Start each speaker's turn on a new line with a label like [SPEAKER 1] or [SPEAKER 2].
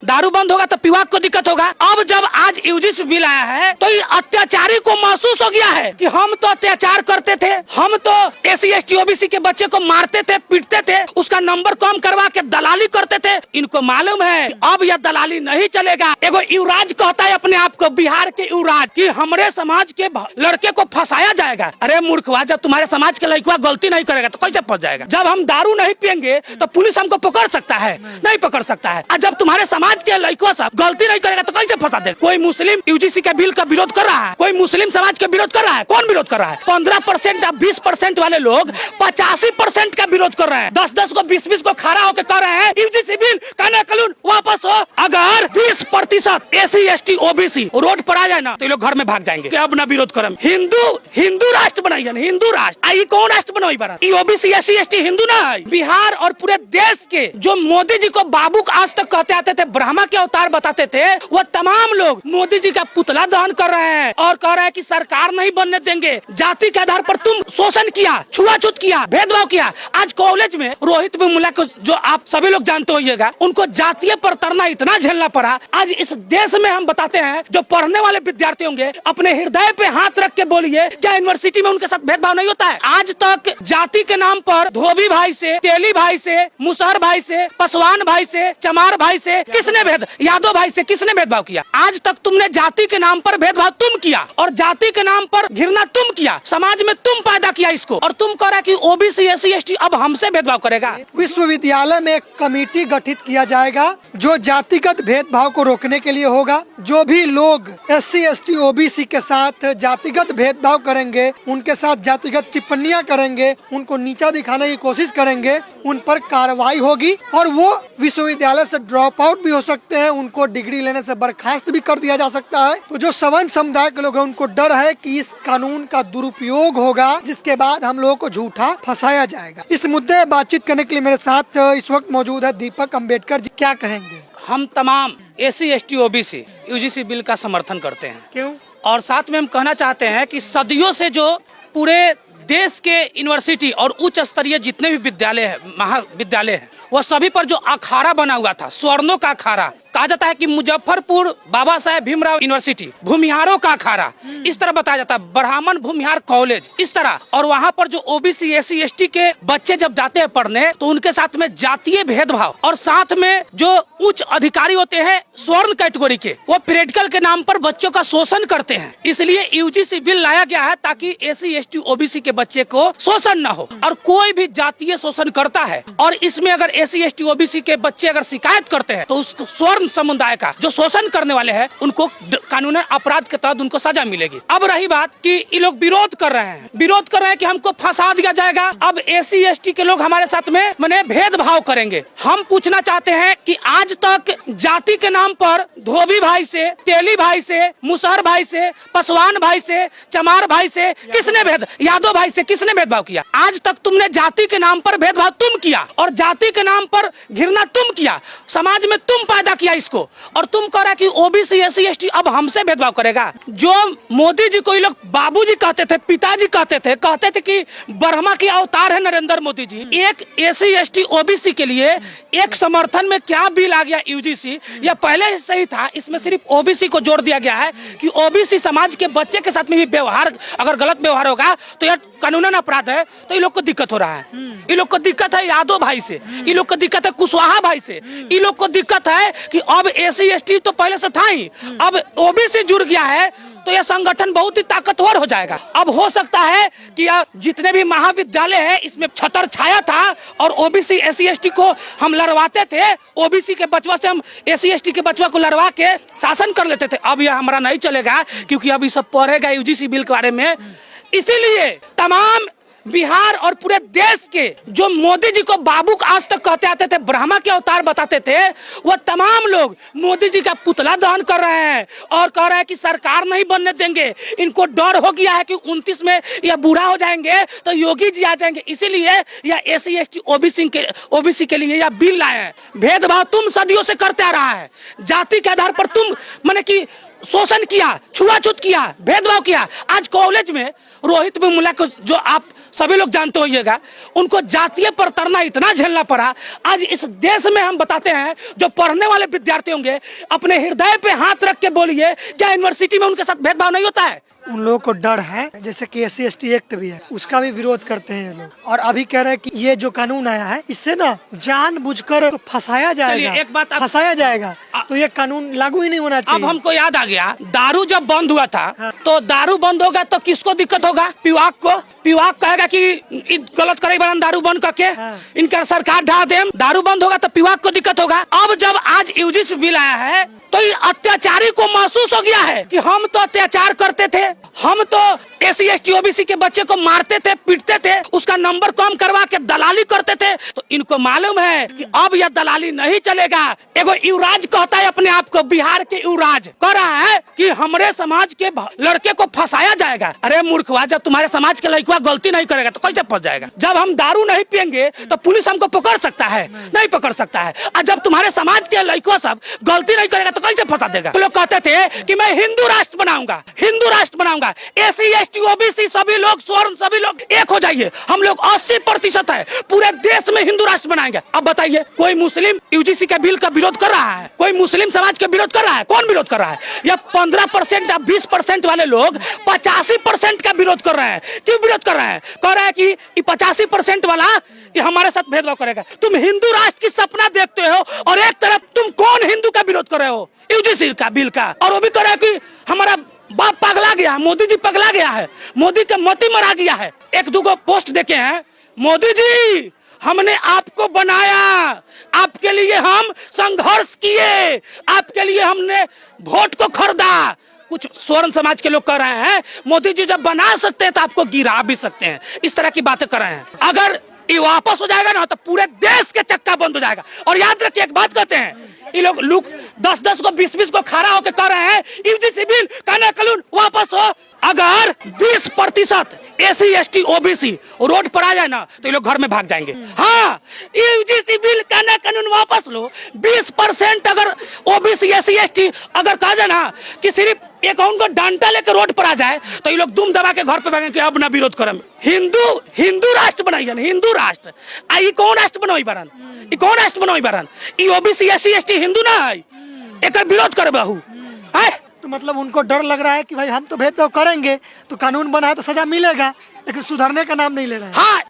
[SPEAKER 1] दारू बंद होगा तो पीवाक को दिक्कत होगा। अब जब आज यूजीसी बिल आया है तो ये अत्याचारी को महसूस हो गया है कि हम तो अत्याचार करते थे, हम तो एससी एसटी ओबीसी के बच्चे को मारते थे, पीटते थे, उसका नंबर कम करवा के दलाली करते थे। इनको मालूम है अब यह दलाली नहीं चलेगा। एगो युवराज कहता है अपने आप को, बिहार के युवराज, कि हमारे समाज के लड़के को फंसाया जाएगा। अरे मूर्खवा, जब तुम्हारे समाज के लड़का गलती नहीं करेगा तो कैसे फंस जाएगा? जब हम दारू नहीं पियेंगे तो पुलिस हमको पकड़ सकता है? नहीं पकड़ सकता है। और जब तुम्हारे समाज के लड़कों सब गलती नहीं करेगा तो कैसे फंसा दे? कोई मुस्लिम यूजीसी के बिल का विरोध कर रहा है, कोई मुस्लिम समाज का विरोध कर रहा है। कौन विरोध कर रहा है? 15% या 20% वाले लोग 85% का विरोध कर रहे हैं। 10-10 को 20-20 को खड़ा होकर कह रहे हैं यूजीसी बिल कानून कानून वापस हो। अगर 20% एससी एसटी ओबीसी रोड पर आ जाए ना तो ये लोग घर में भाग जाएंगे कि अब ना विरोध करें। हिंदू राष्ट्र बनाइए, हिंदू राष्ट्र। आई कौन राष्ट्र बनाई बारा? ओबीसी एससी एसटी हिंदू ना है। बिहार और पूरे देश के जो मोदी जी को बाबू आज तक कहते आते थे, ब्रह्मा के अवतार बताते थे, वो तमाम लोग मोदी जी का पुतला दहन कर रहे हैं और कह रहे हैं कि सरकार नहीं बनने देंगे। जाति के आधार पर तुम शोषण किया, छुआछूत किया, भेदभाव किया। आज कॉलेज में रोहित वेमुला को जो आप सभी लोग जानते होइएगा, उनको जातीय प्रताड़ना इतना झेलना पड़ा। आज इस देश में हम बताते हैं, जो पढ़ने वाले विद्यार्थी होंगे अपने हृदय पे हाथ रख के बोलिए, क्या यूनिवर्सिटी में उनके साथ भेदभाव नहीं होता है? आज तक जाति के नाम पर धोबी भाई से, तेली भाई से, मुसहर भाई से, पासवान भाई से, चमार भाई से किसने यादव भाई से किसने भेदभाव किया? आज तक तुमने जाति के नाम पर भेदभाव तुम किया और जाति के नाम पर घृणा तुम किया। समाज में तुम पैदा किया इसको, और तुम कह रहे कि ओबीसी एससी एसटी अब हमसे भेदभाव करेगा।
[SPEAKER 2] विश्वविद्यालय में एक कमेटी गठित किया जाएगा जो जातिगत भेदभाव को रोकने के लिए होगा। जो भी लोग एससी एसटी ओबीसी के साथ जातिगत भेदभाव करेंगे, उनके साथ जातिगत टिप्पणियां करेंगे, उनको नीचा दिखाने की कोशिश करेंगे, उन पर कार्रवाई होगी और वो विश्वविद्यालय से ड्रॉप आउट भी हो सकते हैं, उनको डिग्री लेने से बर्खास्त भी कर दिया जा सकता है। तो जो सवर्ण समुदाय के लोग हैं, उनको डर है कि इस कानून का दुरुपयोग होगा, जिसके बाद हम लोगों को झूठा फंसाया जाएगा। इस मुद्दे पर बातचीत करने के लिए मेरे साथ इस वक्त मौजूद है दीपक अम्बेडकर जी। क्या कहेंगे?
[SPEAKER 1] हम तमाम SC ST OBC UGC bill का समर्थन करते हैं।
[SPEAKER 2] क्यों?
[SPEAKER 1] और साथ में हम कहना चाहते हैं कि सदियों से जो पूरे देश के यूनिवर्सिटी और उच्च स्तरीय जितने भी विद्यालय है, महाविद्यालय है, वो सभी पर जो अखाड़ा बना हुआ था, स्वर्णों का अखाड़ा, कहा जाता है कि मुजफ्फरपुर बाबा साहेब भीमराव यूनिवर्सिटी भूमिहारों का अखाड़ा, इस तरह बताया जाता है, ब्राह्मण भूमिहार कॉलेज, इस तरह। और वहाँ पर जो ओबीसी एससी एसटी के बच्चे जब जाते हैं पढ़ने तो उनके साथ में जातीय भेदभाव, और साथ में जो उच्च अधिकारी होते हैं स्वर्ण कैटेगरी के, वो प्रैक्टिकल के नाम पर बच्चों का शोषण करते हैं। इसलिए यूजीसी बिल लाया गया है ताकि एससी एसटी ओबीसी के बच्चे को शोषण न हो। और कोई भी जातीय शोषण करता है और इसमें अगर एससी एसटी ओबीसी के बच्चे अगर शिकायत करते हैं तो उसको स्वर्ण समुदाय का जो शोषण करने वाले हैं उनको कानूनी अपराध के तहत उनको सजा मिलेगी। अब रही बात कि ये लोग विरोध कर रहे हैं कि हमको फंसा दिया जाएगा, अब एससी एसटी के लोग हमारे साथ में माने भेदभाव करेंगे। हम पूछना चाहते हैं कि आज तक जाति के नाम पर धोबी भाई से, तेली भाई से, मुसहर भाई से, पासवान भाई से, चमार भाई से किसने यादव भाई से किसने भेदभाव किया? आज तक तुमने जाति के नाम पर भेदभाव तुम किया और जाति के नाम पर घृणा तुम किया। समाज में तुम पैदा किया इसको, और तुम कह रहा कि ओबीसी एससी एसटी अब हमसे भेदभाव करेगा। जो मोदी जी को ये लोग बाबूजी कहते थे, पिताजी कहते थे कि ब्रह्मा की अवतार है नरेंद्र मोदी जी। एक एससी एसटी ओबीसी के लिए एक समर्थन में क्या बिल आ गया यूजीसी, या पहले से ही था, इसमें सिर्फ ओबीसी को जोड़ दिया गया है कि ओबीसी समाज के बच्चे के साथ में भी व्यवहार, अगर गलत व्यवहार होगा तो यह कानूनन अपराध है। तो ये लोग को दिक्कत हो रहा है, ये लोग को दिक्कत है यादव भाई से, ये लोग को दिक्कत है कुशवाहा भाई से, ये लोग को दिक्कत है कि अब एससी एसटी तो पहले से था ही, अब ओबीसी जुड़ गया है तो यह संगठन बहुत ही ताकतवर हो जाएगा। अब हो सकता है कि जितने भी महाविद्यालय है इसमें छतर छाया था और ओबीसी एससी एसटी को हम लड़वाते थे, ओबीसी के बचवा से हम एससी एसटी के बचवा को लड़वा के शासन कर लेते थे। अब यह हमारा नहीं चलेगा क्योंकि अब ये सब पढ़ेगा यूजीसी बिल के बारे में। इसीलिए तमाम बिहार और पूरे देश के जो मोदी जी को बाबू आज तक कहते आते थे, ब्रह्मा के अवतार बताते थे, वो तमाम लोग मोदी जी का पुतला दहन कर रहे हैं और कह रहे हैं कि सरकार नहीं बनने देंगे। इनको डर हो गया है कि 29 में यह बूढ़ा हो जाएंगे तो योगी जी आ जाएंगे। इसीलिए यह एससी एसटी ओबीसी के लिए यह बिल लाए हैं। भेदभाव तुम सदियों से करते आ रहा है, जाति के आधार पर तुम माने कि शोषण किया, छुआछूत किया, भेदभाव किया। आज कॉलेज में रोहित वेमुला को जो आप सभी लोग जानते होइएगा, उनको जातीय प्रताड़ना इतना झेलना पड़ा। आज इस देश में हम बताते हैं, जो पढ़ने वाले विद्यार्थी होंगे अपने हृदय पे हाथ रख के बोलिए, क्या यूनिवर्सिटी में उनके साथ भेदभाव नहीं होता है?
[SPEAKER 2] उन लोगों को डर है, जैसे कि SC/ST एक्ट भी है, उसका भी विरोध करते हैं ये लोग। और अभी कह रहे हैं कि ये जो कानून आया है, इससे ना जानबूझकर तो फंसाया जाएगा,
[SPEAKER 1] एक बात
[SPEAKER 2] फंसाया जाएगा, तो ये कानून लागू ही नहीं होना चाहिए।
[SPEAKER 1] अब हमको याद आ गया, दारू जब बंद हुआ था,
[SPEAKER 2] हाँ।
[SPEAKER 1] तो दारू बंद होगा तो किसको दिक्कत होगा? पिवाक को। पिवाक कहेगा कि गलत करे बरन दारू बंद करके,
[SPEAKER 2] हाँ।
[SPEAKER 1] इनका सरकार ढा दे। दारू बंद होगा तो पिवाक को दिक्कत होगा। अब जब आज UGC बिल आया है, तो ये अत्याचारी को महसूस हो गया है कि हम तो अत्याचार करते थे, हम तो SC/ST OBC के बच्चे को मारते थे, पीटते थे, उसका नंबर कम करवा के दलाली करते थे। तो इनको मालूम है कि अब यह दलाली नहीं चलेगा। एगो युवराज कहता है अपने आप को, बिहार के युवराज कह रहा है कि हमारे समाज के लड़के को फंसाया जाएगा। अरे मूर्खवा, जब तुम्हारे समाज के लड़का गलती नहीं करेगा तो कैसे फंस जाएगा? जब हम दारू नहीं पियेंगे तो पुलिस हमको पकड़ सकता है? नहीं पकड़ सकता है। और जब तुम्हारे समाज के लड़कों सब गलती नहीं करेगा तो कैसे फंसा देगा? तो लोग कहते थे कि मैं हिंदू राष्ट्र बनाऊंगा, हिंदू राष्ट्र बनाऊंगा। SC/ST OBC सभी लोग, स्वर्ण सभी लोग एक हो जाइए, हम लोग 80% है, पूरे देश में हिंदू राष्ट्र बनाएंगे। अब बताइए, कोई मुस्लिम UGC के बिल का विरोध कर रहा है? कोई मुस्लिम समाज का विरोध कर रहा है? कौन विरोध कर रहा है? या 15% या 20% वाले लोग 85% का विरोध कर रहे हैं। क्यों विरोध कर रहे हैं? कह रहे हैं कि 85% वाला ये हमारे साथ भेदभाव करेगा। तुम हिंदू राष्ट्र की सपना देखते हो और एक तरफ तुम कौन हिंदू का विरोध कर रहे हो? UGC का बिल का। और वो भी कह रहे हैं कि हमारा बाप पगला गया है, मोदी जी पगला गया है, मोदी का मोती मरा गया है। एक दूगो पोस्ट देखे हैं, मोदी जी हमने आपको बनाया, आपके लिए हम संघर्ष किए, आपके लिए हमने वोट को खरीदा। कुछ स्वर्ण समाज के लोग कह रहे हैं मोदी जी जब बना सकते हैं तो आपको गिरा भी सकते हैं। इस तरह की बातें कर रहे हैं। अगर ये वापस हो जाएगा ना तो पूरे देश के चक्का बंद हो जाएगा। और याद रखिए, एक बात कहते हैं, ये लोग 10-10 को 20-20 को खड़ा होकर कह रहे हैं UGC बिल कानून वापस हो। अगर 20% SC/ST OBC रोड पर आ जाए ना तो ये लोग घर में भाग जाएंगे। हाँ, UGC बिल कानून वापस लो। 20% अगर OBC SC/ST अगर कहा जाए ना कि सिर्फ अकाउंट को डंडा लेकर रोड पर आ जाए तो ये लोग दुम दबा के घर पे भागेंगे कि अब ना विरोध करें। हिंदू राष्ट्र बनाइए, हिंदू राष्ट्र। आई कौन राष्ट्र बनाई बारन? ई कौन राष्ट्र बनाई बारन? ई OBC SC/ST हिंदू ना है, एक विरोध कर बहू है।
[SPEAKER 2] तो मतलब उनको डर लग रहा है कि भाई हम तो भेदभाव करेंगे तो कानून बना है तो सजा मिलेगा, लेकिन सुधरने का नाम नहीं ले रहे हैं।
[SPEAKER 1] हाँ,